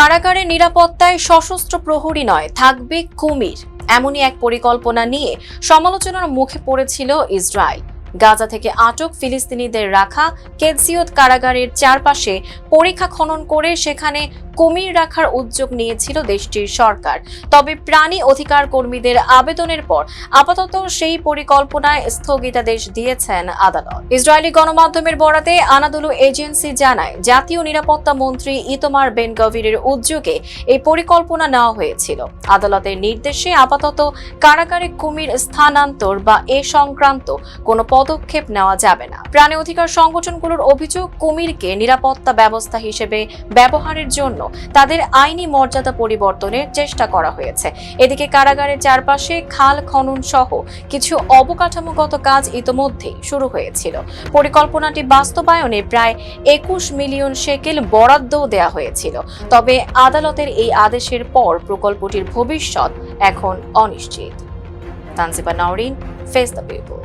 কারাগারে নিরাপত্তায় সশস্ত্র প্রহরী নয়, থাকবে কুমির, এমনই এক পরিকল্পনা নিয়ে সমালোচনার মুখে পড়েছিল ইসরায়েল। গাজা থেকে আটক ফিলিস্তিনিদের রাখা কেদসিয়ত কারাগারের চারপাশে পরিখা খনন করে সেখানে কুমির রাখার উদ্যোগ নিয়েছিল দেশটির সরকার। তবে প্রাণী অধিকার কর্মীদের আবেদনের পর আপাতত সেই পরিকল্পনায় স্থগিতাদেশ দিয়েছেন আদালত। ইসরায়েলি গণমাধ্যমের বরাতে আনাদোলু এজেন্সি জানায়, জাতীয় নিরাপত্তা মন্ত্রী ইতমার বেন গভিরের উদ্যোগে এই পরিকল্পনা নেওয়া হয়েছিল। আদালতের নির্দেশে আপাতত কারাগারে কুমির স্থানান্তর বা এ সংক্রান্ত কোনো পদক্ষেপ নেওয়া যাবে না। প্রাণী অধিকার সংগঠনগুলোর অভিযোগ, কুমিরকে নিরাপত্তা ব্যবস্থা হিসেবে ব্যবহারের জন্য তাদের আইনি মর্যাদা পরিবর্তনের চেষ্টা করা হয়েছে। এদিকে কারাগারের চারপাশে খাল খনন সহ কিছু অবকাঠামোগত কাজ ইতোমধ্যেই শুরু হয়েছিল। পরিকল্পনাটি বাস্তবায়নে প্রায় 21 মিলিয়ন শেকেল বরাদ্দও দেওয়া হয়েছিল। তবে আদালতের এই আদেশের পর প্রকল্পটির ভবিষ্যৎ এখন অনিশ্চিত। Tanjiba Nowrin, face the people.